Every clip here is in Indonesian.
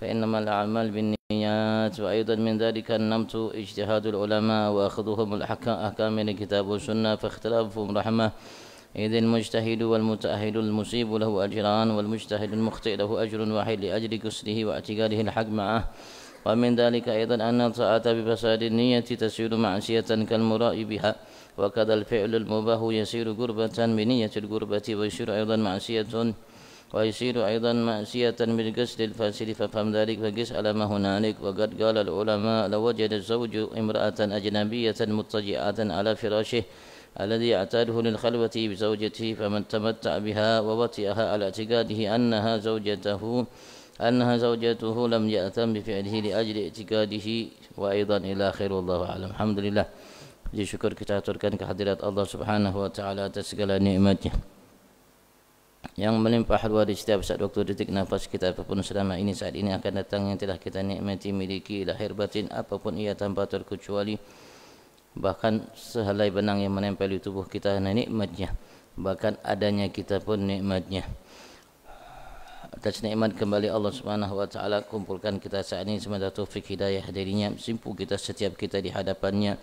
فإنما الأعمال بالنيات. وأيضا من ذلك النمط اجتهاد العلماء وأخذهم الأحكام من الكتاب والسنة، فاختلافهم رحمة، إذ المجتهد والمتأهل المصيب له أجران، والمجتهد المخطئ له أجر واحد لأجل قصده واعتقاده الحق معه. ومن ذلك أيضا أن الطاعة بفساد النية تسير معصية كالمراء بها، وكذا الفعل المباح يسير قربة بنية القربة، ويصير أيضا معصية بالقصد الفاسد. ففهم ذلك فقس على ما هنالك. وقد قال العلماء لو وجد الزوج امرأة أجنبية مضطجعة على فراشه الذي يعتاده للخلوة بزوجته، فمن تمتع بها ووطئها على اعتقاده أنها زوجته لم يأثم بفعله لأجل اعتقاده. وأيضا إلى آخر. والله أعلم. الحمد لله. Puji syukur kita aturkan kehadirat Allah Subhanahu wa taala atas segala nikmat-Nya yang melimpah ruah di setiap saat waktu detik nafas kita, apapun selama ini saat ini akan datang yang telah kita nikmati, miliki lahir batin apapun ia tanpa terkecuali, bahkan sehelai benang yang menempel di tubuh kita nikmatnya, bahkan adanya kita pun nikmatnya. Atas nikmat kembali Allah Subhanahu wa taala kumpulkan kita saat ini, semoga taufik hidayah darinya simpu kita setiap kita di hadapannya,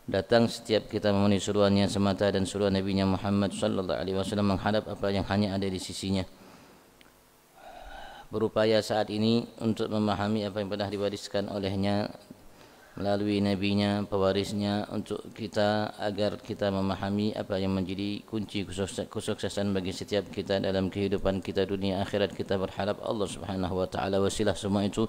datang setiap kita memenuhi suruhannya semata dan suruhan Nabi-Nya Muhammad sallallahu alaihi wasallam, menghadap apa yang hanya ada di sisinya. Berupaya saat ini untuk memahami apa yang pernah diwariskan olehnya melalui Nabi-Nya, pewarisnya untuk kita, agar kita memahami apa yang menjadi kunci kesuksesan bagi setiap kita dalam kehidupan kita dunia akhirat. Kita berharap Allah Subhanahu wa taala wasilah semua itu,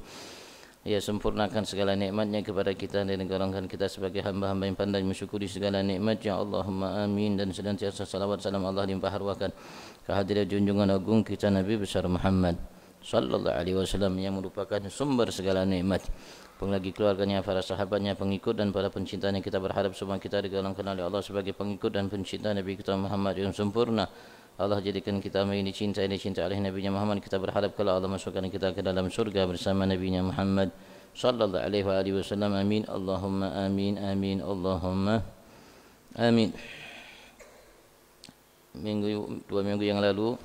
Ia sempurnakan segala nikmat-Nya kepada kita dan golongkan kita sebagai hamba-hamba yang pandai mensyukuri segala nikmat-Nya. Allahumma amin. Dan senantiasa salawat salam Allah limpah ruahkan kehadirat junjungan agung kita Nabi besar Muhammad sallallahu alaihi wasallam yang merupakan sumber segala nikmat. Pun lagi keluarganya, para sahabatnya, pengikut dan para pencintanya. Kita berharap semua kita digolongkan oleh Allah sebagai pengikut dan pencinta Nabi kita Muhammad yang sempurna. Allah jadikan kita menjadi cinta oleh Nabi-Nya Muhammad. Kita berharap kalau Allah masukkan kita ke dalam surga bersama Nabi-Nya Muhammad sallallahu alaihi wasallam. Amin. Allahumma amin. Amin. Allahumma amin. Dua minggu yang lalu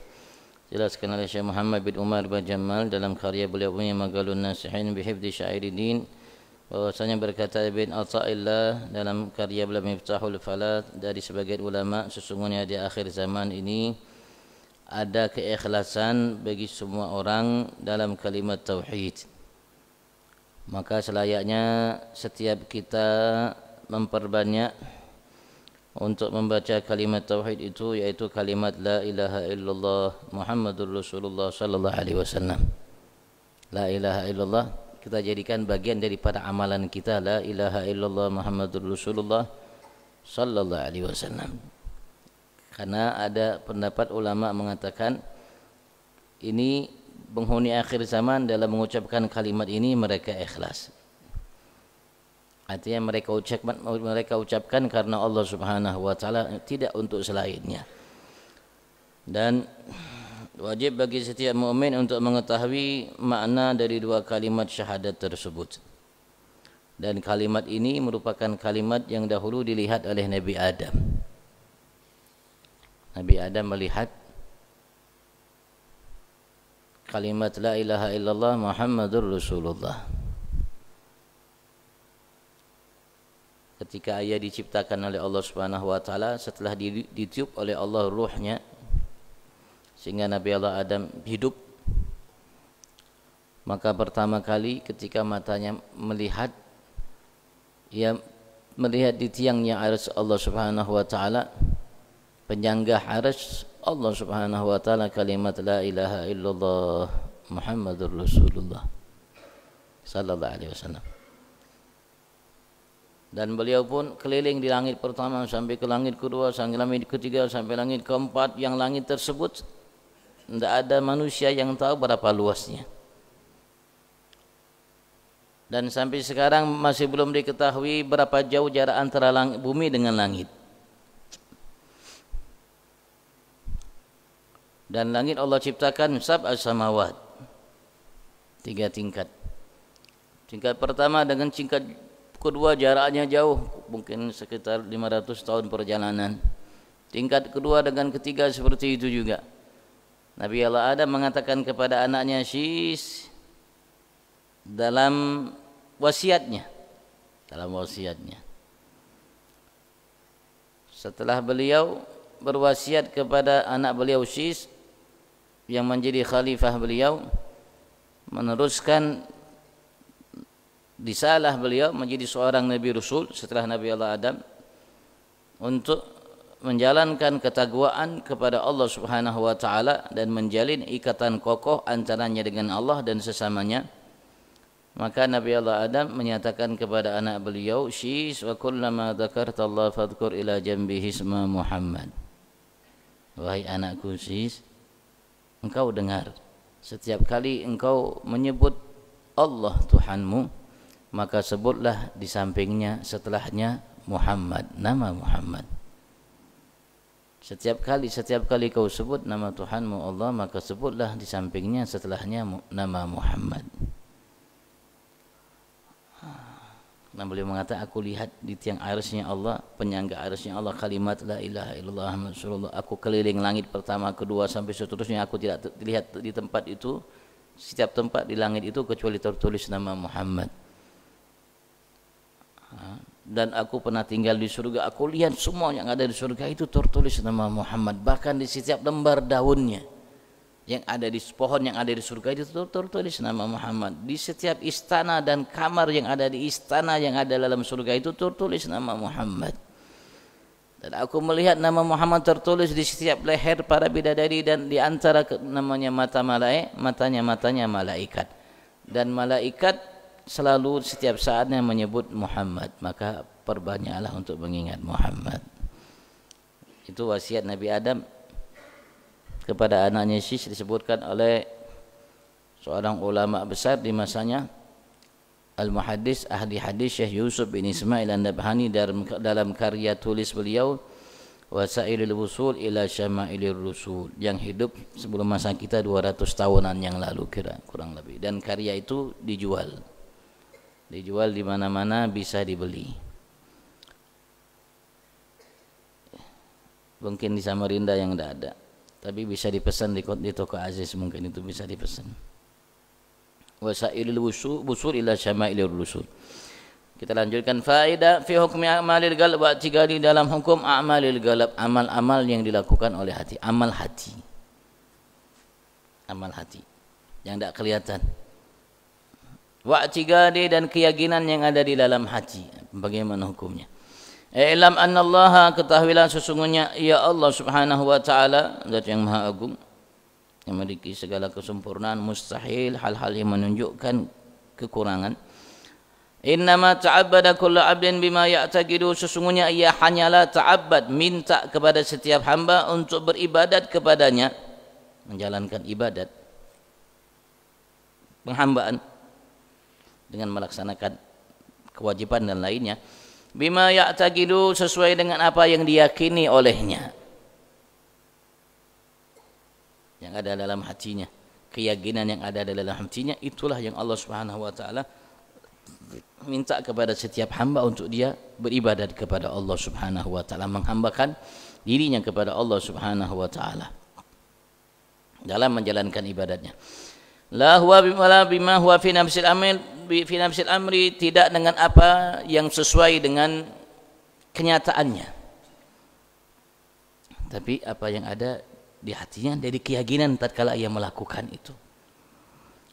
jelaskan oleh Syekh Muhammad bin Umar bin Jamal dalam karya beliau yang Maghalun Nasihin bi Hifdzi Syairidin, bahwasanya berkata Ibn Athaillah dalam karya beliau Miftahul Falat dari sebagian ulama, sesungguhnya di akhir zaman ini ada keikhlasan bagi semua orang dalam kalimat tauhid. Maka selayaknya setiap kita memperbanyak untuk membaca kalimat tauhid itu, yaitu kalimat la ilaha illallah Muhammadur Rasulullah sallallahu alaihi wasallam. La ilaha illallah kita jadikan bagian daripada amalan kita, la ilaha illallah Muhammadur Rasulullah sallallahu alaihi wasallam. Karena ada pendapat ulama mengatakan ini penghuni akhir zaman dalam mengucapkan kalimat ini mereka ikhlas. Artinya mereka ucapkan karena Allah Subhanahu wa taala, tidak untuk selainnya. Dan wajib bagi setiap mukmin untuk mengetahui makna dari dua kalimat syahadat tersebut. Dan kalimat ini merupakan kalimat yang dahulu dilihat oleh Nabi Adam. Nabi Adam melihat kalimat la ilaha illallah Muhammadur Rasulullah. Ketika ia diciptakan oleh Allah Subhanahu wa taala, setelah ditiup oleh Allah ruhnya sehingga Nabi Allah Adam hidup, maka pertama kali ketika matanya melihat, ia melihat di tiangnya arsy Allah Subhanahu wa taala, penyangga arsy Allah Subhanahu wa taala kalimat la ilaha illallah Muhammadur Rasulullah sallallahu alaihi wasallam. Dan beliau pun keliling di langit pertama sampai ke langit kedua, sampai langit ketiga, sampai langit keempat. Yang langit tersebut tidak ada manusia yang tahu berapa luasnya. Dan sampai sekarang masih belum diketahui berapa jauh jarak antara bumi dengan langit. Dan langit Allah ciptakan sab'a samawat, 3 tingkat. Tingkat pertama dengan tingkat kedua jaraknya jauh, mungkin sekitar 500 tahun perjalanan. Tingkat kedua dengan ketiga seperti itu juga. Nabi Allah Adam mengatakan kepada anaknya, Syis, dalam wasiatnya. Dalam wasiatnya. Setelah beliau berwasiat kepada anak beliau Syis yang menjadi khalifah beliau, meneruskan risalah beliau menjadi seorang Nabi Rasul setelah Nabi Allah Adam, untuk menjalankan ketakwaan kepada Allah Subhanahu wa taala dan menjalin ikatan kokoh antaranya dengan Allah dan sesamanya. Maka Nabi Allah Adam menyatakan kepada anak beliau Syis, wa kullama dzakarta Allah fadhkur ila janbihi isma Muhammad. Wahai anakku Syis, engkau dengar, setiap kali engkau menyebut Allah Tuhanmu, maka sebutlah di sampingnya setelahnya Muhammad, nama Muhammad. Setiap kali kau sebut nama Tuhanmu Allah, maka sebutlah di sampingnya setelahnya nama Muhammad. Nah, beliau mengatakan, aku lihat di tiang arsy-Nya Allah, penyangga arsy-Nya Allah, kalimat la ilaha illallah Muhammadur Rasulullah. Aku keliling langit pertama, kedua sampai seterusnya, aku tidak lihat di tempat itu, setiap tempat di langit itu kecuali tertulis nama Muhammad. Dan aku pernah tinggal di surga, aku lihat semua yang ada di surga itu tertulis nama Muhammad. Bahkan di setiap lembar daunnya yang ada di pohon yang ada di surga itu tertulis nama Muhammad. Di setiap istana dan kamar yang ada di istana yang ada dalam surga itu tertulis nama Muhammad. Dan aku melihat nama Muhammad tertulis di setiap leher para bidadari dan di antara namanya matanya malaikat. Dan malaikat selalu setiap saatnya menyebut Muhammad. Maka perbanyaklah untuk mengingat Muhammad. Itu wasiat Nabi Adam kepada anaknya Syis, disebutkan oleh seorang ulama besar di masanya, al-muhaddis ahli hadis Syekh Yusuf bin Ismail an-Nabhani, dalam karya tulis beliau Wasailul Wusul ila Syamailir Rusul, yang hidup sebelum masa kita 200 tahunan yang lalu kurang lebih. Dan karya itu dijual di mana-mana, bisa dibeli. Mungkin di Samarinda yang tidak ada, tapi bisa dipesan di toko Aziz, mungkin itu bisa dipesan. Wasailul Wusul ila Syamailir Rusul. Kita lanjutkan faedah fi hukmi a'malil qalb wa i'tiqadi, dalam hukum a'malil qalb, amal-amal yang dilakukan oleh hati, amal hati yang tidak kelihatan, wa i'tiqadi, dan keyakinan yang ada di dalam hati, bagaimana hukumnya. I'lam anna Allah, ketahuilah sesungguhnya ya Allah Subhanahu wa taala, zat yang maha agung yang memiliki segala kesempurnaan, mustahil, hal-hal yang menunjukkan kekurangan. Innama ta'abbada kullu 'abdin bima ya'taqidu, sesungguhnya ia hanyalah ta'abbad, minta kepada setiap hamba untuk beribadat kepadanya, menjalankan ibadat penghambaan dengan melaksanakan kewajiban dan lainnya, bima ya'taqidu, sesuai dengan apa yang diyakini olehnya, yang ada dalam hatinya, keyakinan yang ada dalam hatinya, itulah yang Allah Subhanahu wa taala minta kepada setiap hamba untuk dia beribadat kepada Allah Subhanahu wa taala, menghambakan dirinya kepada Allah Subhanahu wa taala dalam menjalankan ibadatnya. La huwa bima huwa fi nafsil amri, tidak dengan apa yang sesuai dengan kenyataannya, tapi apa yang ada di hatinya dari keyakinan tatkala ia melakukan itu,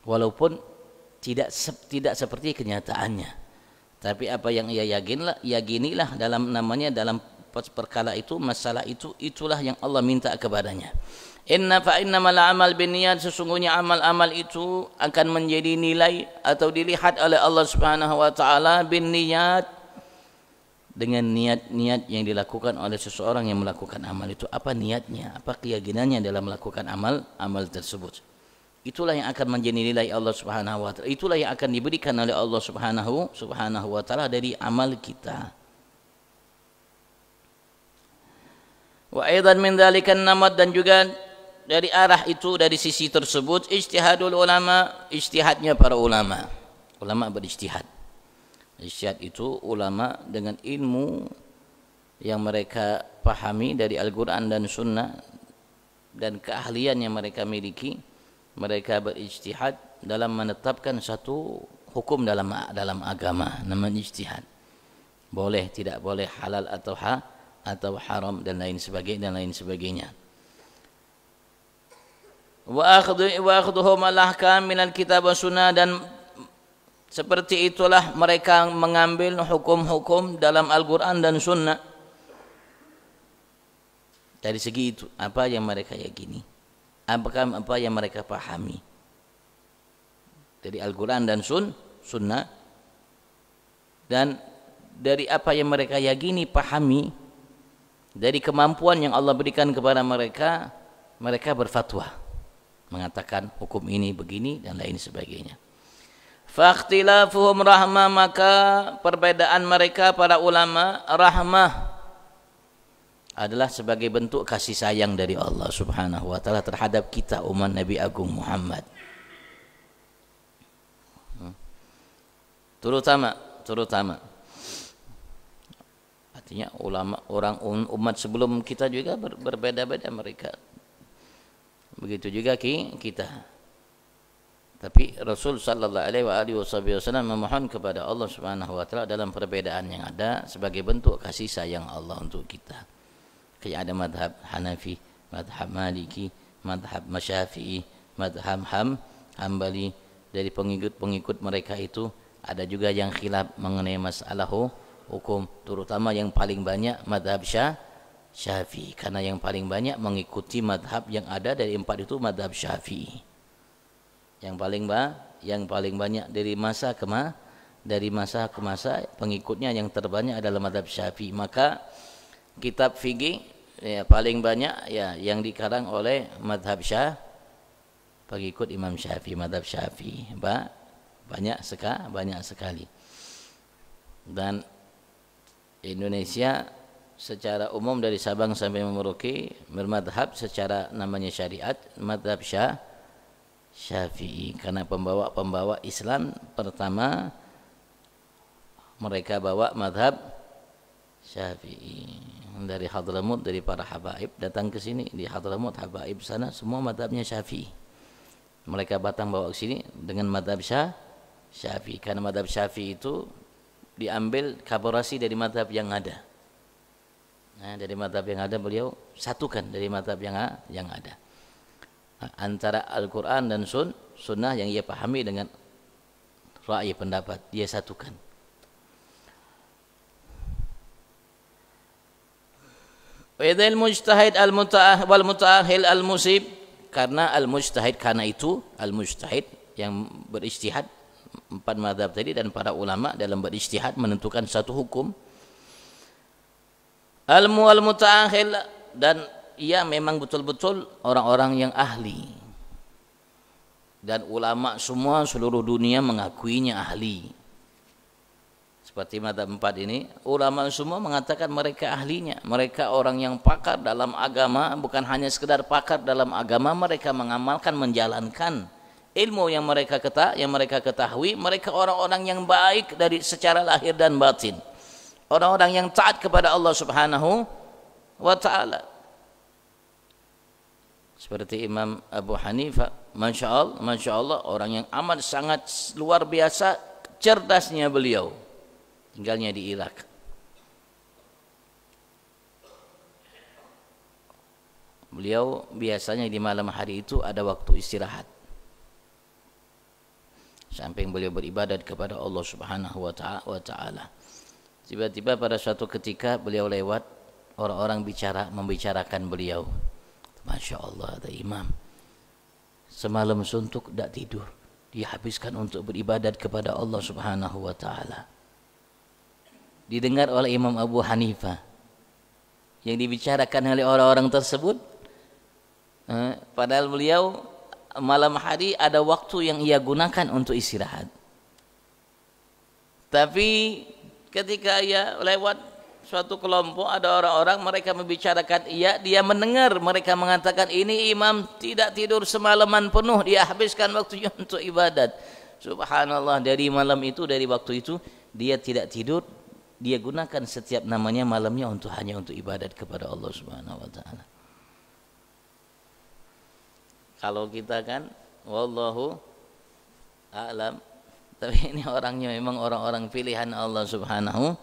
walaupun tidak seperti kenyataannya, tapi apa yang ia yakinilah dalam namanya, dalam perkara itu, masalah itu, itulah yang Allah minta kepadanya. Innamal a'mal binniyat, sesungguhnya amal-amal itu akan menjadi nilai atau dilihat oleh Allah Subhanahu wa taala binniyat, dengan niat-niat yang dilakukan oleh seseorang yang melakukan amal itu. Apa niatnya, apa keyakinannya dalam melakukan amal tersebut. Itulah yang akan menjadi nilai Allah Subhanahu wa taala. Itulah yang akan diberikan oleh Allah Subhanahu wa taala dari amal kita. Wa aidan min dzalikan namat, dan juga dari arah itu, dari sisi tersebut, ijtihadul ulama, ijtihadnya para ulama. Ulama berijtihad. Ijtihad itu ulama dengan ilmu yang mereka pahami dari Al-Qur'an dan Sunnah dan keahlian yang mereka miliki. Mereka berijtihad dalam menetapkan satu hukum dalam agama, namanya ijtihad. Boleh, tidak boleh, halal atau haram dan lain sebagainya. Wa akhdhuhum al-ahkam minal kitab wa sunnah, dan seperti itulah mereka mengambil hukum-hukum dalam Al-Quran dan Sunnah. Dari segi itu, apa yang mereka yakini, apa yang mereka pahami dari Al-Quran dan Sunnah, dan dari apa yang mereka yakini, pahami, dari kemampuan yang Allah berikan kepada mereka, mereka berfatwa, mengatakan hukum ini begini dan lain sebagainya. Fakhtilafuhum rahmah, maka perbedaan mereka para ulama rahmah, adalah sebagai bentuk kasih sayang dari Allah Subhanahu wa taala terhadap kita umat Nabi Agung Muhammad. Terutama artinya ulama, umat sebelum kita juga berbeda-beda mereka. Begitu juga kita. Tapi Rasul sallallahu alaihi wasallam memohon kepada Allah Subhanahu wa taala dalam perbedaan yang ada sebagai bentuk kasih sayang Allah untuk kita. Kayak ada madhab Hanafi, madhab Maliki, madhab Syafi'i, madhab Hambali. Dari pengikut mereka itu ada juga yang khilaf mengenai masalah hukum, terutama yang paling banyak madhab Syafi'i, karena yang paling banyak mengikuti madhab yang ada dari 4 itu madhab Syafi'i. Yang paling banyak dari masa ke masa pengikutnya yang terbanyak adalah madhab Syafi'i. Maka kitab fikih ya, paling banyak ya yang dikarang oleh madhab pengikut Imam Syafi'i, madhab Syafi'i banyak sekali. Dan Indonesia secara umum dari Sabang sampai Merauke bermadhab secara namanya syariat madhab Syafi'i, karena pembawa Islam pertama mereka bawa madhab Syafi'i dari Hadramut, dari para habaib datang ke sini. Di Hadramut habaib sana semua madhabnya Syafi'i, mereka batang bawa ke sini dengan madhab Syafi'i, karena madhab Syafi'i itu diambil kaborasi dari madhab yang ada. Nah, dari madhab yang ada beliau satukan dari madhab yang ada antara Al-Quran dan Sunnah yang ia pahami dengan ra'yi pendapat, dia satukan. Waidil mujtahid wal muta'ahil al-musib, karena al-mujtahid, karena itu al-mujtahid yang berijtihad 4 mazhab tadi, dan para ulama dalam berijtihad menentukan satu hukum. Al-muta'ahil, dan ia memang betul-betul orang-orang yang ahli, dan ulama semua seluruh dunia mengakuinya ahli. Seperti mazhab 4 ini, ulama semua mengatakan mereka ahlinya, mereka orang yang pakar dalam agama, bukan hanya sekedar pakar dalam agama, mereka mengamalkan, menjalankan ilmu yang mereka ketahui. Mereka orang-orang yang baik dari secara lahir dan batin, orang-orang yang taat kepada Allah Subhanahu wa taala. Seperti Imam Abu Hanifah, Masya Allah, orang yang amat sangat luar biasa cerdasnya beliau, tinggalnya di Irak. Beliau biasanya di malam hari itu ada waktu istirahat, samping beliau beribadat kepada Allah Subhanahu wa taala. Tiba-tiba pada suatu ketika beliau lewat, orang-orang membicarakan beliau. Masya Allah, ada imam semalam suntuk tidak tidur, dia habiskan untuk beribadat kepada Allah Subhanahu wa taala. Didengar oleh Imam Abu Hanifah yang dibicarakan oleh orang-orang tersebut, padahal beliau malam hari ada waktu yang ia gunakan untuk istirahat. Tapi ketika ia lewat suatu kelompok, ada orang-orang, mereka membicarakan dia mendengar mereka mengatakan, ini imam tidak tidur semalaman penuh, dia habiskan waktunya untuk ibadat. Subhanallah, dari malam itu, dari waktu itu dia tidak tidur, dia gunakan setiap namanya malamnya hanya untuk ibadat kepada Allah Subhanahu wa taala. Kalau kita kan wallahu a'lam Tapi ini orangnya memang orang-orang pilihan Allah Subhanahu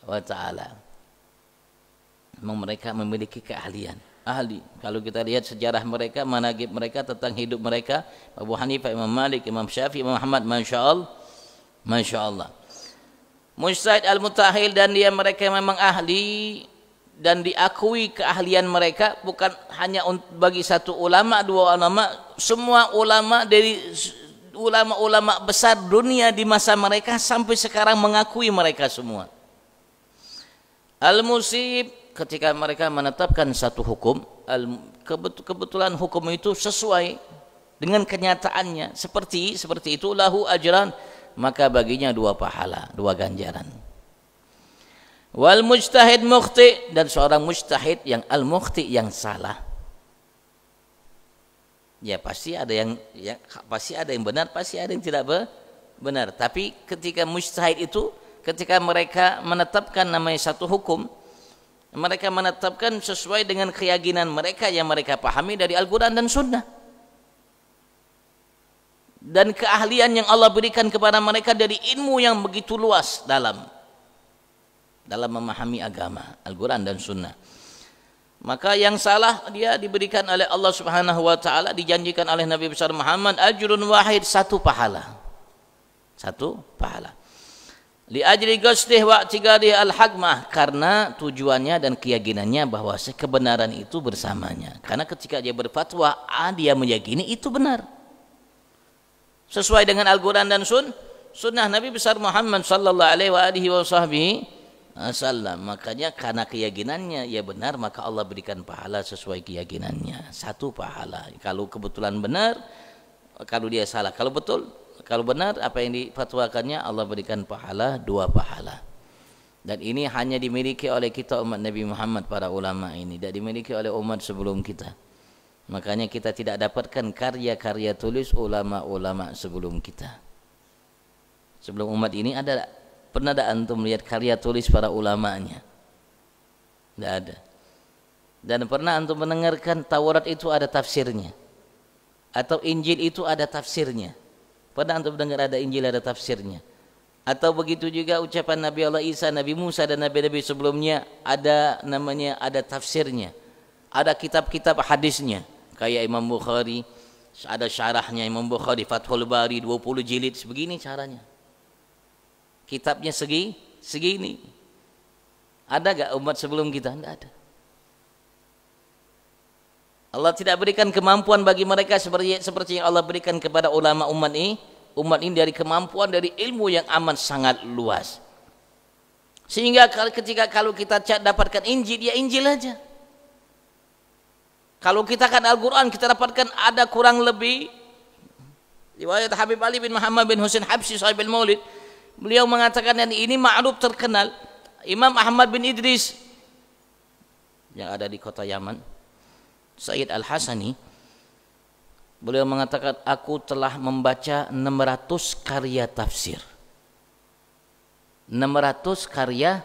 wa taala. Memang mereka memiliki keahlian. Ahli. Kalau kita lihat sejarah mereka, manaqib mereka tentang hidup mereka, Abu Hanifah, Imam Malik, Imam Syafi'i, Imam Ahmad, Masya Allah. Mujtahid al-mutahil, dan dia mereka memang ahli dan diakui keahlian mereka bukan hanya bagi satu ulama, dua ulama, semua ulama dari ulama-ulama besar dunia di masa mereka sampai sekarang mengakui mereka semua. Al-musib, ketika mereka menetapkan satu hukum, kebetulan hukum itu sesuai dengan kenyataannya seperti itu, lahu ajran, maka baginya 2 pahala, 2 ganjaran. Wal mujtahid mukhti, dan seorang mujtahid yang al-mukhti, yang salah. Ya pasti ada yang benar, pasti ada yang tidak benar. Tapi ketika mujtahid itu, ketika mereka menetapkan namanya satu hukum, mereka menetapkan sesuai dengan keyakinan mereka yang mereka pahami dari Al-Quran dan Sunnah. Dan keahlian yang Allah berikan kepada mereka dari ilmu yang begitu luas dalam memahami agama, Al-Quran dan Sunnah. Maka yang salah dia diberikan oleh Allah Subhanahu wa taala, dijanjikan oleh Nabi besar Muhammad ajrun wahid, 1 pahala. 1 pahala. Li ajri qasdih wa i'tiqadih al-haqmah, karena tujuannya dan keyakinannya bahwa kebenaran itu bersamanya. Karena ketika dia berfatwa, dia meyakini itu benar. Sesuai dengan Al-Quran dan Sunnah Nabi besar Muhammad sallallahu alaihi wasallam. Makanya karena keyakinannya ya benar, maka Allah berikan pahala sesuai keyakinannya, 1 pahala. Kalau kebetulan benar, kalau dia salah, kalau benar apa yang difatwakannya, Allah berikan pahala, 2 pahala. Dan ini hanya dimiliki oleh kita umat Nabi Muhammad, para ulama ini, tidak dimiliki oleh umat sebelum kita. Makanya kita tidak dapatkan karya-karya tulis ulama-ulama sebelum kita. Sebelum umat ini pernah ada antum melihat karya tulis para ulamanya? Tidak ada. Dan pernah antum mendengarkan Taurat itu ada tafsirnya, atau Injil itu ada tafsirnya? Pernah antum dengar ada Injil ada tafsirnya? Atau begitu juga ucapan Nabi Allah Isa, Nabi Musa dan nabi-nabi sebelumnya ada tafsirnya, ada kitab-kitab hadisnya. Kayak Imam Bukhari ada syarahnya, Imam Bukhari Fathul Bari 20 jilid, sebegini caranya. Kitabnya segini. Ada gak umat sebelum kita? Tidak ada. Allah tidak berikan kemampuan bagi mereka seperti yang Allah berikan kepada ulama umat ini dari kemampuan, dari ilmu yang amat sangat luas. Sehingga kalau kita dapatkan Injil, ya Injil aja. Kalau kita kan Al-Quran, kita dapatkan ada kurang lebih riwayat Habib Ali bin Muhammad bin Husain Habsyi Sahibul Maulid. Beliau mengatakan, dan ini ma'ruf terkenal, Imam Ahmad bin Idris yang ada di kota Yaman, Sayyid Al-Hasani, beliau mengatakan, aku telah membaca 600 karya tafsir. 600 karya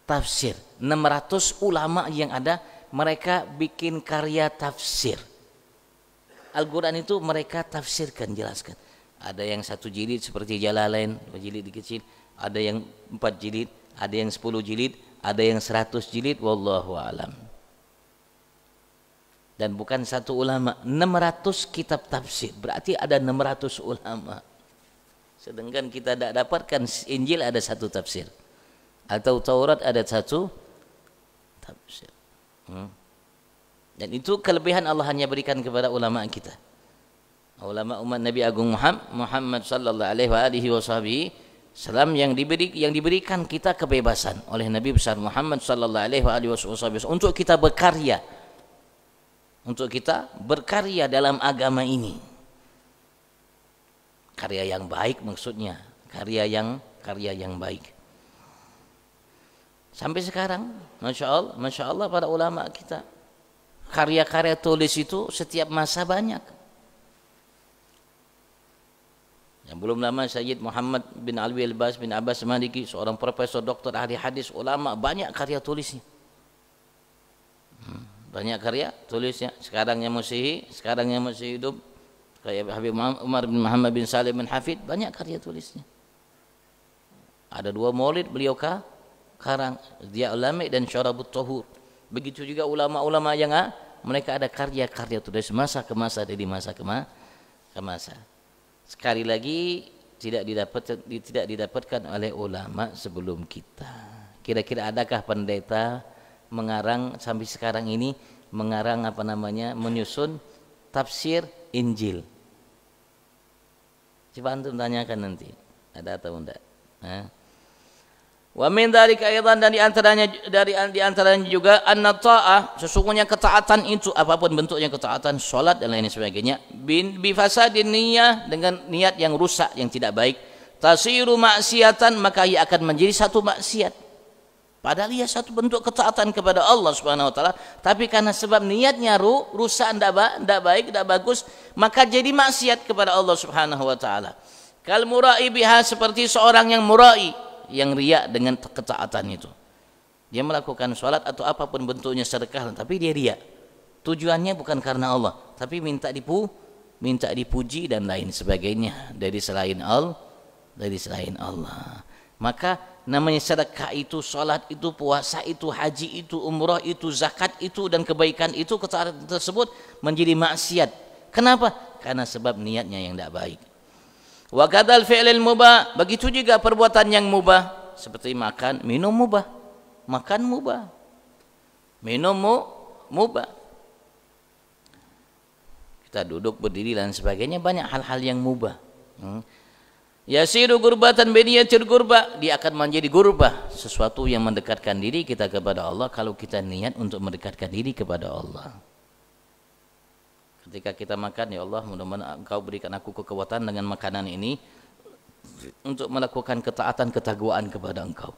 tafsir. 600 ulama yang ada, mereka bikin karya tafsir. Al-Quran itu mereka tafsirkan, jelaskan. Ada yang 1 jilid seperti Jalalain, 2 jilid kecil, ada yang 4 jilid, ada yang 10 jilid, ada yang 100 jilid, wallahu alam. Dan bukan 1 ulama, 600 kitab tafsir, berarti ada 600 ulama. Sedangkan kita tidak dapatkan Injil ada 1 tafsir, atau Taurat ada 1 tafsir. Dan itu kelebihan Allah hanya berikan kepada ulama kita, ulama umat Nabi Agung Muhammad sallallahu alaihi wasallam, yang diberikan kita kebebasan oleh Nabi besar Muhammad sallallahu alaihi wasallam untuk kita berkarya dalam agama ini. Karya yang baik, maksudnya karya yang baik. Sampai sekarang, Masya Allah para ulama kita, karya-karya tulis itu setiap masa banyak. Yang belum lama Sayyid Muhammad bin Alwi Al-Bas bin Abbas Maliki, seorang profesor doktor ahli hadis, ulama, banyak karya tulisnya. Banyak karya tulisnya. Sekarang yang masih hidup, Kayak Habib Umar bin Muhammad bin Salim bin Hafid, banyak karya tulisnya. Ada 2 maulid beliau karang, Dia Ulami dan Syarabut Tahur. Begitu juga ulama-ulama yang mereka ada karya-karya tulis masa ke masa, dari masa ke masa. Sekali lagi tidak didapatkan oleh ulama sebelum kita. Kira-kira adakah pendeta mengarang sampai sekarang ini, mengarang menyusun tafsir Injil? Coba antum tanyakan nanti, ada atau enggak? Wa min dzalika aidan, dan di antaranya juga anna ta'ah, sesungguhnya ketaatan itu apapun bentuknya ketaatan, salat dan lain sebagainya, bi fasadin niyyah, dengan niat yang rusak, yang tidak baik, tasiru maksiatan, maka ia akan menjadi satu maksiat. Padahal ia satu bentuk ketaatan kepada Allah Subhanahu wa taala, tapi karena sebab niatnya rusak, tidak baik, tidak bagus, maka jadi maksiat kepada Allah Subhanahu wa taala. Kal murai biha, seperti seorang yang murai, yang riya dengan ketaatan itu. Dia melakukan salat atau apapun bentuknya sedekah, tapi dia riya. Tujuannya bukan karena Allah, tapi minta dipuji dan lain sebagainya dari selain Allah. Maka namanya sedekah itu, salat itu, puasa itu, haji itu, umrah itu, zakat itu, dan kebaikan itu, ketaatan tersebut menjadi maksiat. Kenapa? Karena sebab niatnya yang tidak baik. Wa kadzal fi'lil mubah, begitu juga perbuatan yang mubah, seperti makan, minum mubah. Makan mubah, minum mubah. Kita duduk, berdiri dan sebagainya, banyak hal-hal yang mubah. Yasiru gurbatan biniyatil gurba, dia akan menjadi gurbah, sesuatu yang mendekatkan diri kita kepada Allah kalau kita niat untuk mendekatkan diri kepada Allah. Ketika kita makan, ya Allah, mudah-mudahan Engkau berikan aku kekuatan dengan makanan ini untuk melakukan ketaatan, ketakwaan kepada Engkau.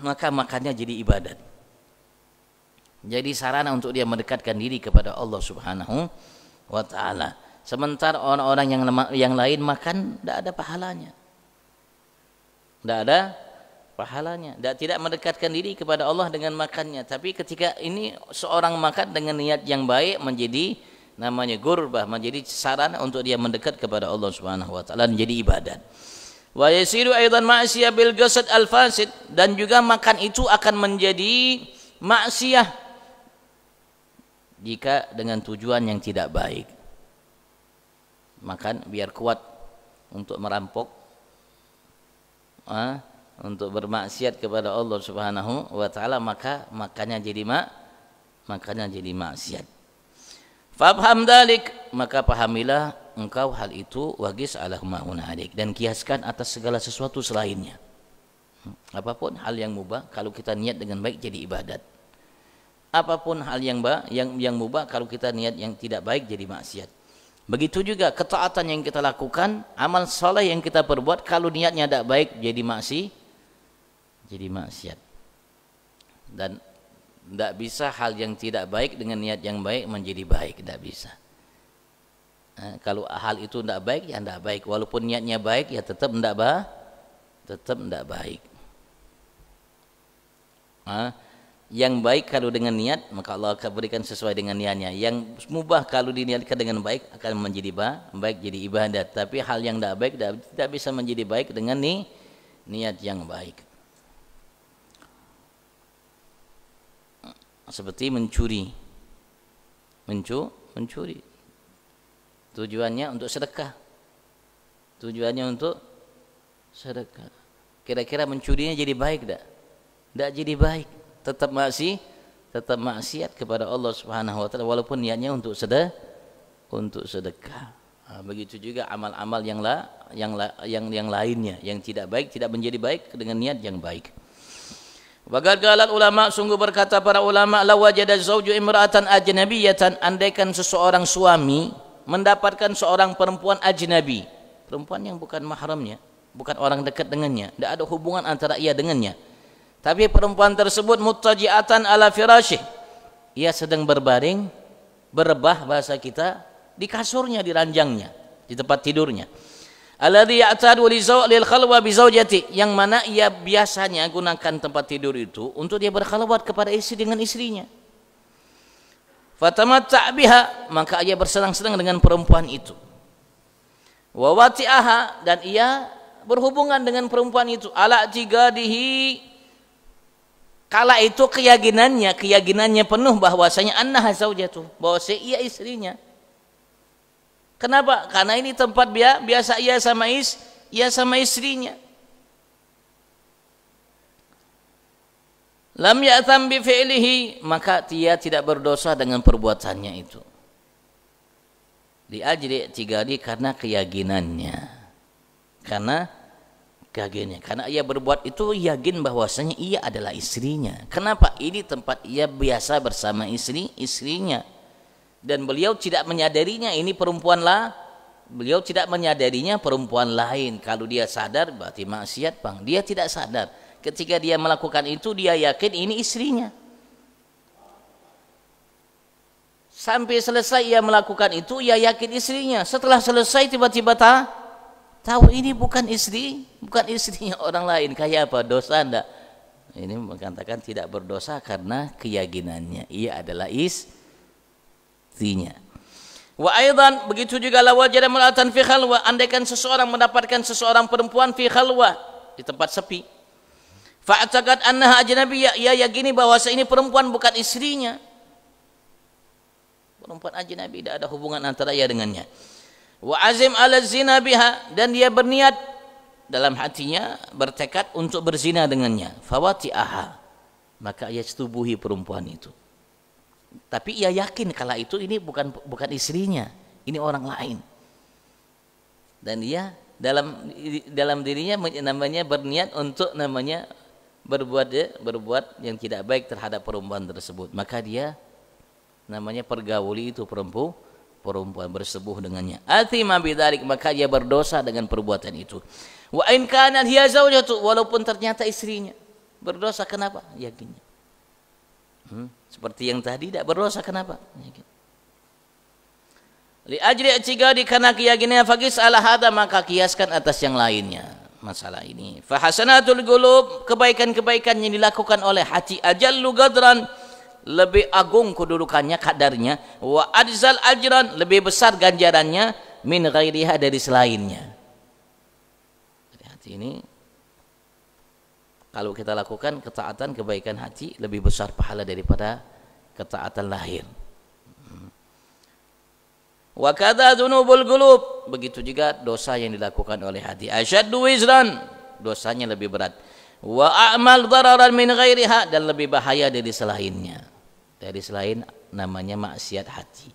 Maka makannya jadi ibadat, jadi sarana untuk dia mendekatkan diri kepada Allah Subhanahu wa taala. Sementara orang-orang yang lain makan tidak ada pahalanya, tidak mendekatkan diri kepada Allah dengan makannya. Tapi ketika ini seorang makan dengan niat yang baik, menjadi namanya gurbah, menjadi sarana untuk dia mendekat kepada Allah Subhanahu wa taala, menjadi ibadat. Wa yasiru aidan ma'siyah bil jasad al fasid, dan juga makan itu akan menjadi maksiat jika dengan tujuan yang tidak baik. Makan biar kuat untuk merampok, untuk bermaksiat kepada Allah Subhanahu wa taala, maka makannya jadi maksiat. Fafham dalik, maka pahamilah engkau hal itu, wagis ala ma'un alik, dan kiaskan atas segala sesuatu selainnya. Apapun hal yang mubah, kalau kita niat dengan baik jadi ibadat. Apapun hal yang mubah, kalau kita niat yang tidak baik jadi maksiat. Begitu juga ketaatan yang kita lakukan, amal soleh yang kita perbuat, kalau niatnya tidak baik jadi maksiat. Dan tidak bisa hal yang tidak baik dengan niat yang baik menjadi baik, tidak bisa. Kalau hal itu tidak baik, ya tidak baik. Walaupun niatnya baik, ya tetap tidak baik. Yang baik kalau dengan niat, maka Allah akan berikan sesuai dengan niatnya. Yang mubah kalau diniatkan dengan baik akan menjadi baik, jadi ibadat. Tapi hal yang tidak baik tidak bisa menjadi baik dengan niat yang baik. Seperti mencuri. Tujuannya untuk sedekah. Kira-kira mencurinya jadi baik tak? Tidak jadi baik. Tetap maksiat kepada Allah Subhanahu wa taala, walaupun niatnya untuk sedekah. Begitu juga amal-amal yang lainnya yang tidak baik, tidak menjadi baik dengan niat yang baik. Wa qalat ulama, sungguh berkata para ulama, la wajada zawju imra'atan ajnabiyatan, andaikan seseorang suami mendapatkan seorang perempuan ajnabi, perempuan yang bukan mahramnya, bukan orang dekat dengannya, tidak ada hubungan antara ia dengannya. Tapi perempuan tersebut muttaji'atan ala firasyih, ia sedang berbaring, berebah bahasa kita, di kasurnya, di ranjangnya, di tempat tidurnya. Alladhi ya'tadu lil khalwa bi zaujati, yang mana ia biasanya gunakan tempat tidur itu untuk dia berkhalwat kepada istri dengan istrinya. Fatamatta' biha, maka ia bersenang-senang dengan perempuan itu. Wa wati'aha, dan ia berhubungan dengan perempuan itu. Ala tigadihi, kala itu keyakinannya penuh bahwasanya annaha zaujatu, bahwa ia istrinya. Kenapa? Karena ini tempat biasa ia sama istrinya. Lam ya'tam bi fi'lihi, maka dia tidak berdosa dengan perbuatannya itu. Li ajli tigadi, karena keyakinannya. Karena ia berbuat itu yakin bahwasanya ia adalah istrinya. Kenapa? Ini tempat ia biasa bersama istrinya. Dan beliau tidak menyadarinya ini perempuanlah. Beliau tidak menyadarinya perempuan lain. Kalau dia sadar berarti maksiat, Bang. Dia tidak sadar. Ketika dia melakukan itu, dia yakin ini istrinya. Sampai selesai ia melakukan itu, ia yakin istrinya. Setelah selesai tiba-tiba tahu ini bukan istrinya orang lain. Kayak apa? Dosa enggak? Ini mengatakan tidak berdosa karena keyakinannya ia adalah istrinya. Wa aidan, begitu juga la wajada mar'atan fi khalwa, andaikan seseorang mendapatkan seseorang perempuan fi khalwa, di tempat sepi. Fa'taqad annaha ajnabiyyah, ia yakini bahwa ini perempuan bukan istrinya. Perempuan ajnabi, tidak ada hubungan antara ia dengannya. Wa azim ala zina biha, dan dia berniat dalam hatinya, bertekad untuk berzina dengannya. Fawati'aha, maka ia setubuhi perempuan itu. Tapi ia yakin kala itu ini bukan istrinya, ini orang lain. Dan dia dalam dirinya namanya berniat untuk namanya berbuat yang tidak baik terhadap perempuan tersebut, maka dia namanya pergauli itu perempuan bersebuh dengannya. Athima bidzalik, maka dia berdosa dengan perbuatan itu. Wa in kana hiya zaujatu, walaupun ternyata istrinya. Berdosa kenapa? Yakinnya. Seperti yang tadi tidak berdosa kenapa? Yakin. Li ajri i'tiqadi, karena keyakinannya, faqis ala hada, maka kiaskan atas yang lainnya masalah ini. Fa hasanatul qulub, kebaikan-kebaikan yang dilakukan oleh hati, ajallu qadran, lebih agung kedudukannya, kadarnya, wa adzal ajran, lebih besar ganjarannya, min ghairiha, dari selainnya. Dari hati ini kalau kita lakukan ketaatan, kebaikan hati, lebih besar pahala daripada ketaatan lahir. Wa kadza dzunubul qulub, begitu juga dosa yang dilakukan oleh hati. Asyaddu wizran, dosanya lebih berat. Wa a'mal dararan min ghairiha, dan lebih bahaya dari selainnya. Dari selain namanya maksiat hati.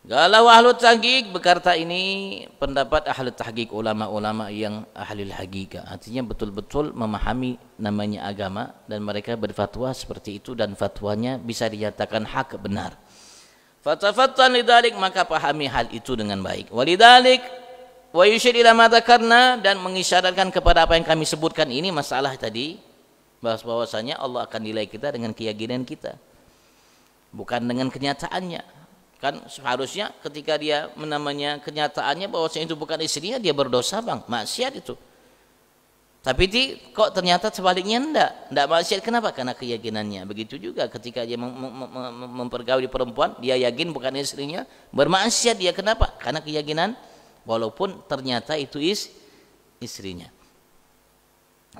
Galau ahlu tahqiq, berkata ini pendapat ahlu tahqiq, ulama-ulama yang ahlul haqiqah, artinya betul-betul memahami namanya agama, dan mereka berfatwa seperti itu, dan fatwanya bisa dinyatakan hak, benar. Fatafattan lidzalik, maka pahami hal itu dengan baik. Walidzalik wa yushir ila ma dzakarna, dan mengisyaratkan kepada apa yang kami sebutkan ini masalah tadi, bahwasanya Allah akan nilai kita dengan keyakinan kita, bukan dengan kenyataannya. Kan seharusnya ketika dia menamanya kenyataannya bahwasanya itu bukan istrinya, dia berdosa, Bang, maksiat itu. Tapi kok ternyata sebaliknya enggak maksiat. Kenapa? Karena keyakinannya. Begitu juga ketika dia mempergauli perempuan, dia yakin bukan istrinya, bermaksiat dia. Kenapa? Karena keyakinan, walaupun ternyata itu istrinya.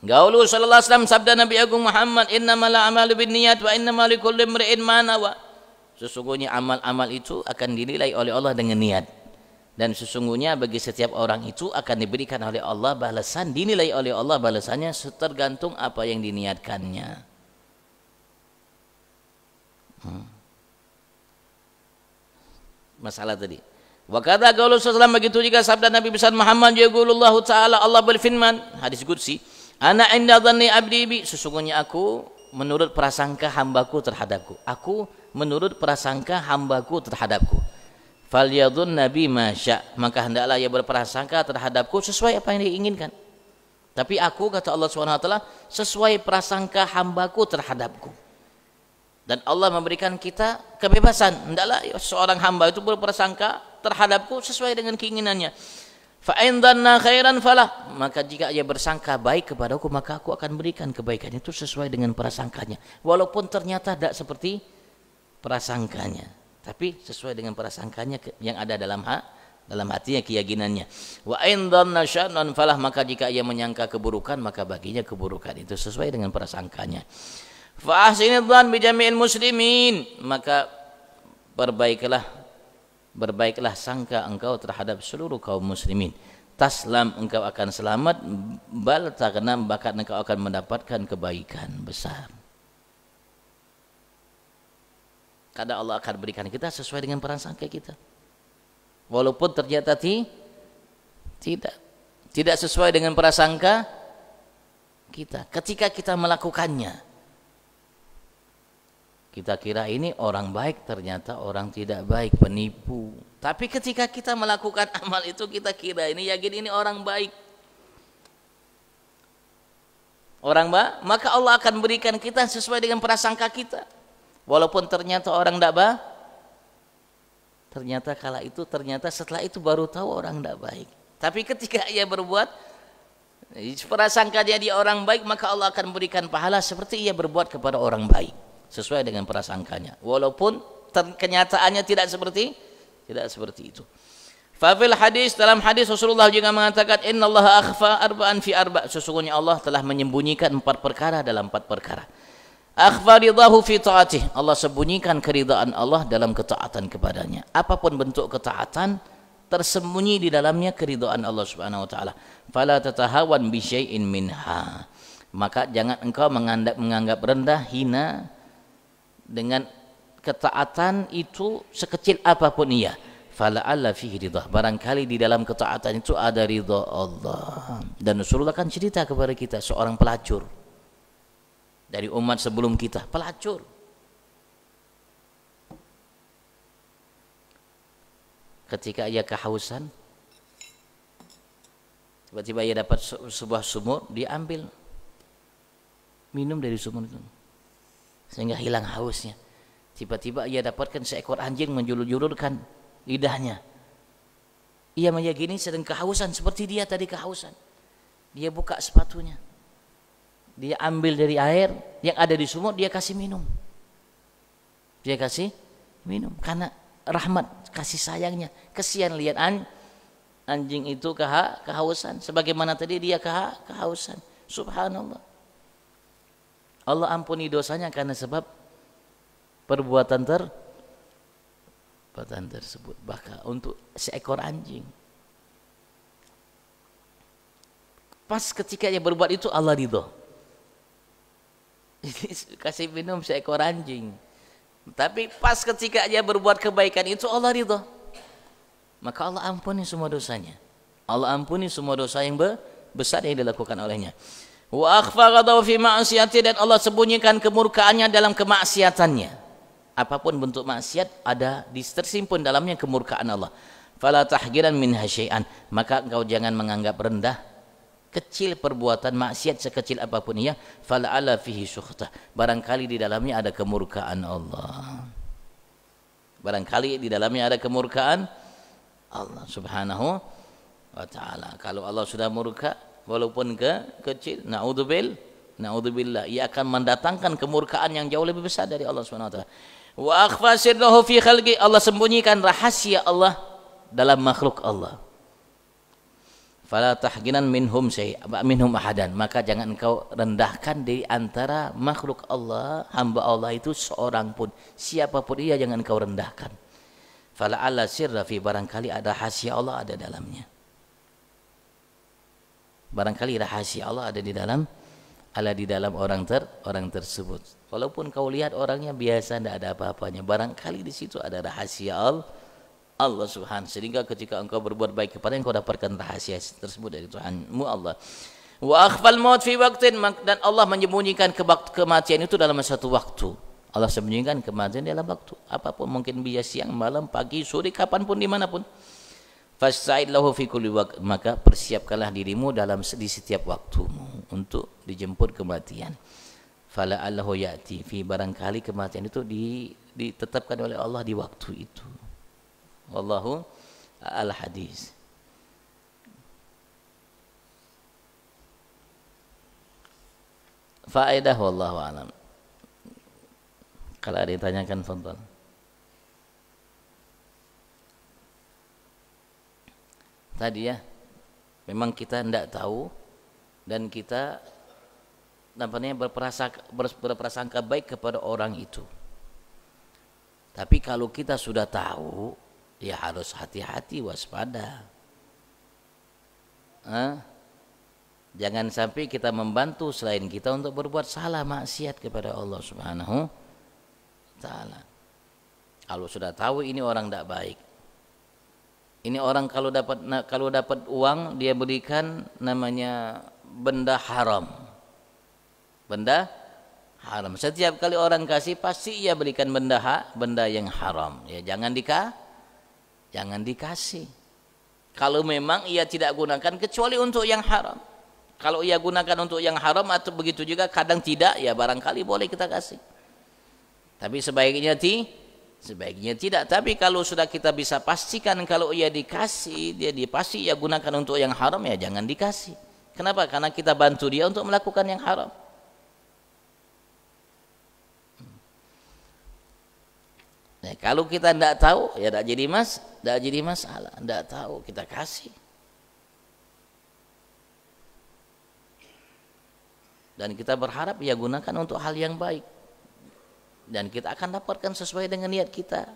Gaulu sallallahu alaihi wasallam, sabda Nabi Agung Muhammad, innamal a'malu binniyat wa innamal likulli imri'in ma nawa. Sesungguhnya amal-amal itu akan dinilai oleh Allah dengan niat, dan sesungguhnya bagi setiap orang itu akan diberikan oleh Allah balasan, dinilai oleh Allah balasannya tergantung apa yang diniatkannya. Masalah tadi. Wa kadza qaulu sallallahu, begitu juga sabda Nabi besar Muhammad, yaqulullahu taala, Allah berfirman, hadis qudsi, ana inda dhanni abdi bi, sesungguhnya aku menurut prasangka hambaku terhadapku. Aku menurut prasangka hambaku terhadapku. Falyadhun nabi masya, maka hendaklah ia berprasangka terhadapku sesuai apa yang diinginkan. Tapi aku, kata Allah SWT, sesuai prasangka hambaku terhadapku. Dan Allah memberikan kita kebebasan. Hendaklah seorang hamba itu berprasangka terhadapku sesuai dengan keinginannya. Fa in dhanna khairan falah, maka jika ia bersangka baik kepadaku, maka aku akan berikan kebaikan itu sesuai dengan prasangkanya, walaupun ternyata tidak seperti prasangkanya, tapi sesuai dengan prasangkanya yang ada dalam hatinya, keyakinannya. Wa in dhanna syarran falah, maka jika ia menyangka keburukan maka baginya keburukan itu sesuai dengan prasangkanya. Fa ahsinidz dzan bi jami'il muslimin, maka berbaiklah sangka engkau terhadap seluruh kaum muslimin. Taslam, engkau akan selamat, bal taghnam, bahkan engkau akan mendapatkan kebaikan besar. Kadang Allah akan berikan kita sesuai dengan prasangka kita. Walaupun ternyata tidak sesuai dengan prasangka kita. Ketika kita melakukannya, kita kira ini orang baik, ternyata orang tidak baik, penipu. Tapi ketika kita melakukan amal itu, kita kira ini, yakin ini orang baik, maka Allah akan berikan kita sesuai dengan prasangka kita. Walaupun ternyata orang tidak baik, ternyata setelah itu baru tahu orang tidak baik. Tapi ketika ia berbuat, prasangka dia orang baik, maka Allah akan berikan pahala seperti ia berbuat kepada orang baik, sesuai dengan prasangkanya. Walaupun kenyataannya tidak seperti itu. Fafil hadis, dalam hadis Rasulullah juga mengatakan, innallaha akhfa arba'an fi arba', sesungguhnya Allah telah menyembunyikan 4 perkara dalam 4 perkara. Akhfa ridahu fi ta'atih, Allah sembunyikan keridaan Allah dalam ketaatan kepadanya. Apapun bentuk ketaatan, tersembunyi di dalamnya keridaan Allah Subhanahu wa taala. Fala tatahawan bi syai'in minha, maka jangan engkau menganggap rendah, hina dengan ketaatan itu sekecil apapun ia. Fala'alla fihi ridha, barangkali di dalam ketaatan itu ada ridha Allah. Dan Rasulullah kan cerita kepada kita seorang pelacur dari umat sebelum kita, pelacur. Ketika ia kehausan, tiba-tiba ia dapat sebuah sumur, dia ambil, minum dari sumur itu sehingga hilang hausnya. Tiba-tiba ia dapatkan seekor anjing menjulur-julurkan lidahnya. Ia meyakini sedang kehausan seperti dia tadi kehausan. Dia buka sepatunya, dia ambil dari air yang ada di sumur, dia kasih minum. Karena rahmat, kasih sayangnya. Kesian lihat anjing itu kehausan, sebagaimana tadi dia kehausan. Subhanallah. Allah ampuni dosanya karena sebab perbuatan tersebut. Bahkan untuk seekor anjing, pas ketika ia berbuat itu Allah ridho. Kasih minum seekor anjing, tapi pas ketika dia berbuat kebaikan itu Allah ridha, maka Allah ampuni semua dosanya. Allah ampuni semua dosa yang besar yang dilakukan olehnya. Wa akhfa ghadahu fi ma'siyati, dan Allah sembunyikan kemurkaannya dalam kemaksiatannya. Apapun bentuk maksiat ada tersimpun dalamnya kemurkaan Allah. Fala tahqiran minha syai'an, maka engkau jangan menganggap rendah, kecil perbuatan maksiat sekecil apapun ia. Fala'ala fihi sukhta, barangkali di dalamnya ada kemurkaan Allah. Barangkali di dalamnya ada kemurkaan Allah Subhanahu wa ta'ala. Kalau Allah sudah murka, walaupun kecil, na'udzubillah, ia akan mendatangkan kemurkaan yang jauh lebih besar dari Allah Subhanahu wa ta'ala. Wa akhfa sirrahu fi khalqi, Allah sembunyikan rahasia Allah dalam makhluk Allah. Fala tahqinan minhum ahadan, maka jangan engkau rendahkan di antara makhluk Allah, hamba Allah itu seorang pun, siapapun ia jangan engkau rendahkan. Fala alla sirra fi, barangkali ada rahasia Allah ada dalamnya. Barangkali rahasia Allah ada di dalam orang tersebut. Walaupun kau lihat orangnya biasa, tidak ada apa-apanya, barangkali di situ ada rahasia Allah Subhanahu, sehingga ketika engkau berbuat baik kepada engkau dapatkan rahasia tersebut dari Tuhanmu Allah. Wa akhfal maut fi waqtin, dan Allah menyembunyikan kematian itu dalam satu waktu. Allah sembunyikan kematian dalam waktu apapun, mungkin bisa siang, malam, pagi, sore, kapanpun, dimanapun. Fasta'id lahu fi kulli waqt, maka persiapkanlah dirimu di setiap waktumu untuk dijemput kematian. Fala allahu ya'ti fi, barangkali kematian itu ditetapkan oleh Allah di waktu itu. Wallahu al-hadis. Faedah wallahu alam. Kalau ada yang tanyakan, fadhal. tadi ya, memang kita tidak tahu dan kita nampaknya berprasangka baik kepada orang itu. Tapi kalau kita sudah tahu, ya harus hati-hati, waspada. Jangan sampai kita membantu selain kita untuk berbuat salah, maksiat kepada Allah Subhanahu wa taala. Kalau sudah tahu ini orang tidak baik, ini orang kalau dapat uang dia berikan namanya benda haram. Benda haram. Setiap kali orang kasih pasti ia berikan benda yang haram. Ya jangan dikasih. Kalau memang ia tidak gunakan kecuali untuk yang haram. Kalau ia gunakan untuk yang haram atau begitu juga kadang tidak, ya barangkali boleh kita kasih. Tapi sebaiknya tidak. Tapi kalau sudah kita bisa pastikan kalau ia dikasih, pasti ia gunakan untuk yang haram, ya jangan dikasih. Kenapa? Karena kita bantu dia untuk melakukan yang haram. Nah, kalau kita tidak tahu, ya tidak jadi masalah. Tidak tahu kita kasih. Dan kita berharap ia gunakan untuk hal yang baik. Dan kita akan dapatkan sesuai dengan niat kita,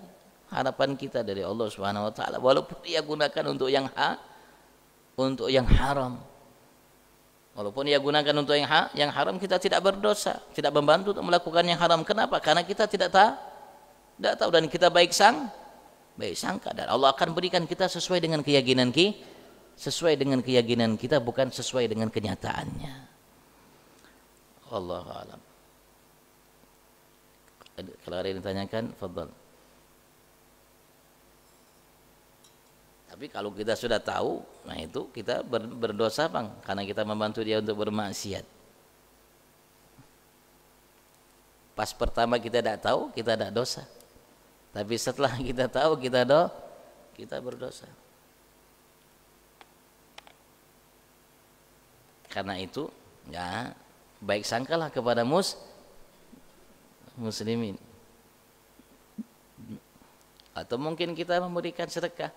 harapan kita dari Allah Subhanahu wa taala, walaupun ia gunakan untuk yang haram. Walaupun ia gunakan untuk yang haram, kita tidak berdosa, tidak membantu untuk melakukan yang haram. Kenapa? Karena kita tidak tahu dan kita baik sangka, dan Allah akan berikan kita sesuai dengan keyakinan kita, bukan sesuai dengan kenyataannya. Wallahu a'lam. Kalau ada yang ditanyakan, fadhal. Tapi kalau kita sudah tahu, nah itu kita berdosa, Bang, karena kita membantu dia untuk bermaksiat. Pas pertama kita tidak tahu, kita tidak dosa. Tapi setelah kita tahu, kita berdosa. Karena itu, ya baik sangkalah kepada muslimin. Atau mungkin kita memberikan sedekah,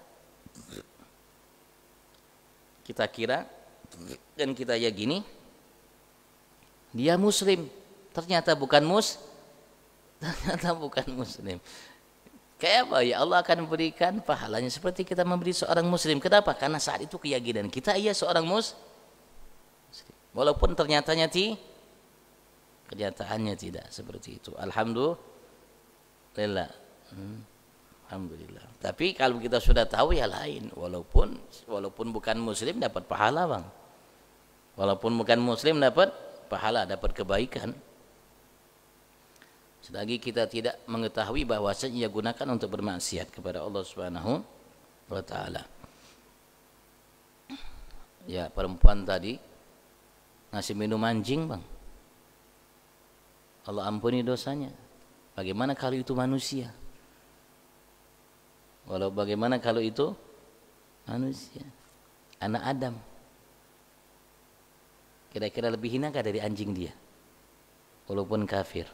kita kira dan kita yakini dia muslim, ternyata bukan muslim. Kayak apa? Ya Allah akan memberikan pahalanya seperti kita memberi seorang muslim. Kenapa? Karena saat itu keyakinan kita ia seorang muslim, walaupun kenyataannya tidak seperti itu. Alhamdulillah. Alhamdulillah. Tapi kalau kita sudah tahu, ya lain. Walaupun bukan muslim dapat pahala, Bang. Walaupun bukan muslim dapat pahala, dapat kebaikan. Selagi kita tidak mengetahui bahwasanya ia gunakan untuk bermaksiat kepada Allah Subhanahu wa taala. Ya, perempuan tadi ngasih minum anjing, Bang. Allah ampuni dosanya. Bagaimana kalau itu manusia? Bagaimana kalau itu manusia? Anak Adam. Kira-kira lebih hinakah dari anjing dia? Walaupun kafir.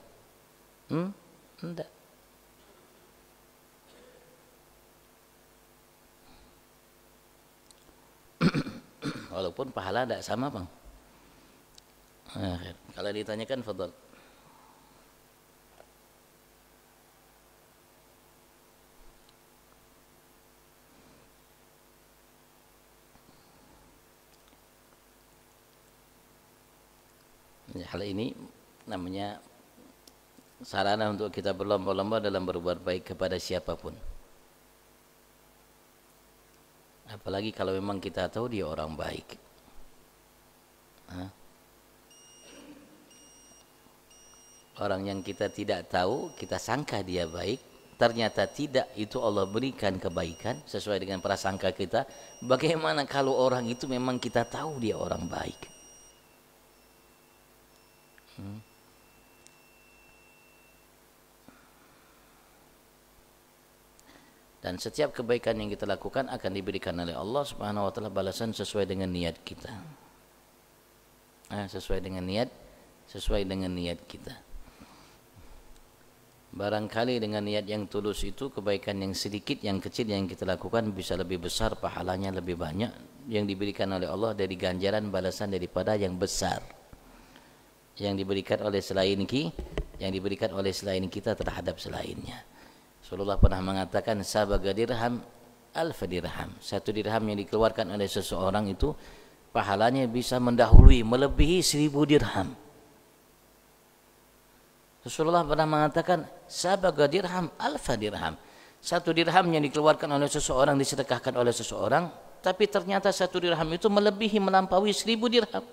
Enggak. Walaupun pahala tidak sama, Bang. Kalau ditanyakan, fadhal. Hal ini namanya sarana untuk kita berlomba-lomba dalam berbuat baik kepada siapapun. Apalagi kalau memang kita tahu dia orang baik. Orang yang kita tidak tahu, kita sangka dia baik, ternyata tidak, itu Allah berikan kebaikan sesuai dengan prasangka kita. Bagaimana kalau orang itu memang kita tahu dia orang baik? Dan setiap kebaikan yang kita lakukan akan diberikan oleh Allah Subhanahu wa taala balasan sesuai dengan niat kita. Sesuai dengan niat kita. Barangkali dengan niat yang tulus itu kebaikan yang sedikit, yang kecil yang kita lakukan bisa lebih besar, pahalanya lebih banyak yang diberikan oleh Allah dari ganjaran balasan daripada yang besar yang diberikan oleh selain kita terhadap selainnya. Rasulullah pernah mengatakan sabaga dirham alfa dirham. Satu dirham yang dikeluarkan oleh seseorang itu pahalanya bisa mendahului, melebihi 1000 dirham. Rasulullah pernah mengatakan sabaga dirham alfa dirham. Satu dirham yang dikeluarkan oleh seseorang, disedekahkan oleh seseorang, tapi ternyata satu dirham itu melebihi, melampaui 1000 dirham.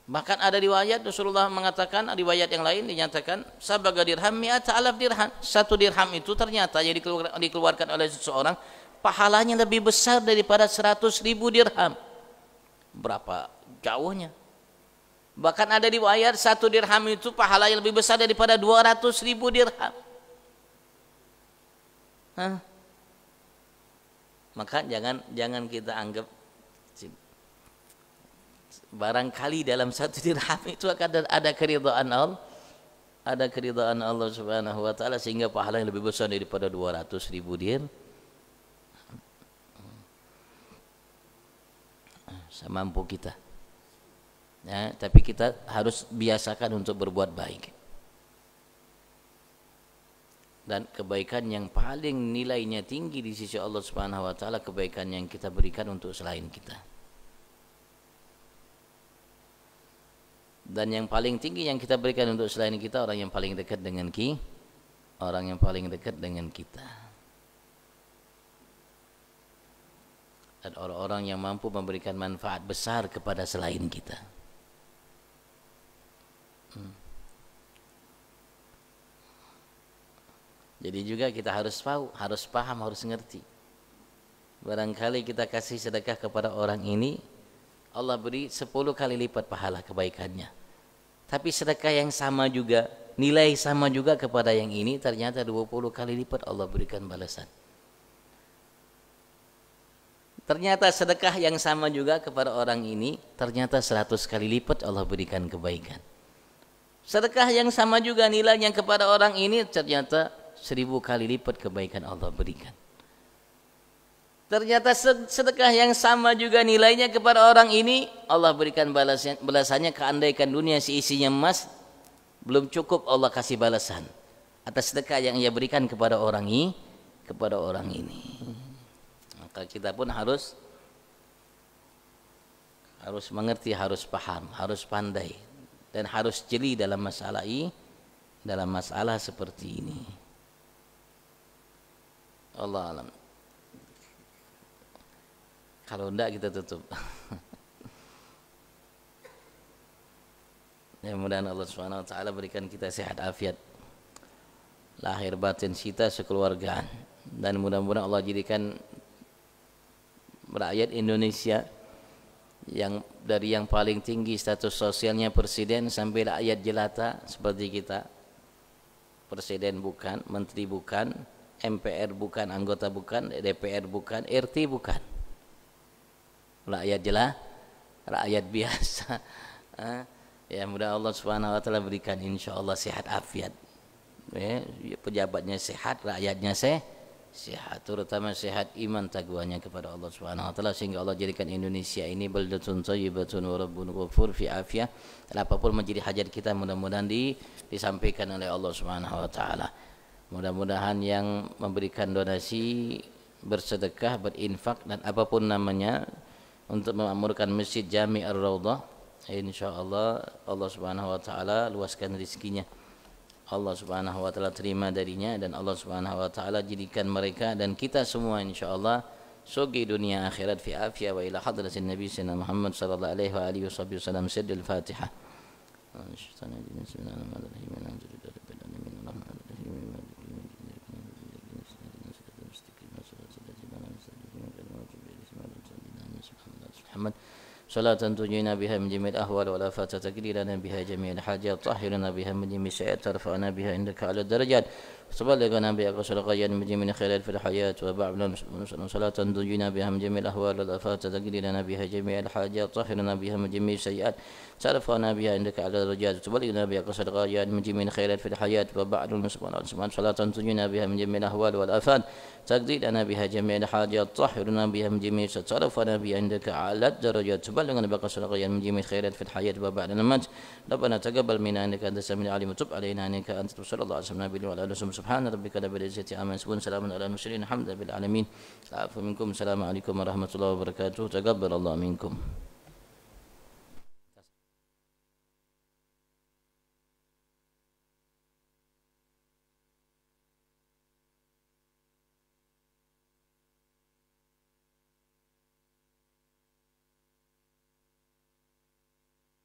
Bahkan ada riwayat Rasulullah mengatakan, riwayat yang lain dinyatakan sabaga dirham mi'ata alaf dirham. Satu dirham itu ternyata yang dikeluarkan oleh seseorang pahalanya lebih besar daripada 100.000 dirham. Berapa jauhnya? Bahkan ada riwayat satu dirham itu pahalanya lebih besar daripada 200.000 dirham. Maka jangan kita anggap barangkali dalam satu dirham itu akan ada keridhaan Allah, Subhanahu wa taala sehingga pahalanya lebih besar daripada 200.000 dirham. Semampu kita. Ya, tapi kita harus biasakan untuk berbuat baik. Dan kebaikan yang paling nilainya tinggi di sisi Allah Subhanahu wa taala kebaikan yang kita berikan untuk selain kita. Dan yang paling tinggi yang kita berikan untuk selain kita orang yang paling dekat dengan kita. Dan orang-orang yang mampu memberikan manfaat besar kepada selain kita. Jadi juga kita harus paham, harus ngerti. Barangkali kita kasih sedekah kepada orang ini, Allah beri 10 kali lipat pahala kebaikannya. Tapi sedekah yang sama juga, nilai sama juga kepada yang ini, ternyata 20 kali lipat Allah berikan balasan. Ternyata sedekah yang sama juga kepada orang ini, ternyata 100 kali lipat Allah berikan kebaikan. Sedekah yang sama juga nilainya kepada orang ini, ternyata 1000 kali lipat kebaikan Allah berikan. Ternyata sedekah yang sama juga nilainya kepada orang ini, Allah berikan balasannya keandaikan dunia seisinya emas belum cukup Allah kasih balasan atas sedekah yang ia berikan kepada orang ini. Maka kita pun harus mengerti, harus paham, harus pandai dan harus jeli dalam masalah seperti ini. Allah alam. Kalau enggak kita tutup. Mudah-mudahan Allah Subhanahu wa taala berikan kita sehat afiat lahir batin kita sekeluargaan, dan mudah-mudahan Allah jadikan rakyat Indonesia yang dari yang paling tinggi status sosialnya presiden sampai rakyat jelata seperti kita, presiden bukan, menteri bukan, MPR bukan, anggota bukan, DPR bukan, RT bukan, rakyat biasa. Ya mudah Allah Subhanahu wa taala berikan insyaallah sehat afiat. Pejabatnya sehat, rakyatnya sehat, terutama sehat iman takwanya kepada Allah Subhanahu wa taala, sehingga Allah jadikan Indonesia ini baldatun thayyibatun wa rabbun ghafur fi afiyah. Dan apapun menjadi hajat kita mudah-mudahan disampaikan oleh Allah Subhanahu wa taala. Mudah-mudahan yang memberikan donasi, bersedekah, berinfak dan apapun namanya untuk memakmurkan Masjid Jami Ar-Raudhah, insyaallah Allah Subhanahu wa taala luaskan rezekinya. Allah Subhanahu wa taala terima darinya, dan Allah Subhanahu wa taala jadikan mereka dan kita semua insyaallah sugi dunia akhirat fi afiyah wa ila hadratin Nabi sayyidina Muhammad sallallahu alaihi wa alihi wasallam. Sayyidul Fatihah. صلاة تنجينا بها من جميع الأهوال والآفات، تقضي لنا بها جميع الحاجات، طهرنا بها من جميع السيئات، ترفعنا بها عندك على الدرجات، تبلغنا بها أقصى الغايات من جميع الخيرات في الحياة وبعد صلاة تنجينا بها من جميع الأهوال والآفات تقضي لنا بها جميع الحاجات طهرنا بها من جميع السيئات تعرفنا بها عندك على الدرجات تبلغنا بها أقصى الغايات من جميع الخيرات في الحياة وبعد صلاة تنجينا بها من جميع الأهوال والآفات تقضي لنا بها جميع الحاجات طهرنا بها من جميع تعرفنا بها عندك على الدرجات تبلغنا بها أقصى الغايات من جميع الخيرات في الحياة وبعد الممات ربنا تقبل منا إنك أنت السميع العليم وتب علينا إنك أنت صلى الله عليه وسلم وعلى آله وصحبه سبحان ربك رب العزة عما يصفون سلام على المرسلين الحمد لله بالعالمين العفو منكم السلام عليكم ورحمة الله وبركاته تقبل الله منكم.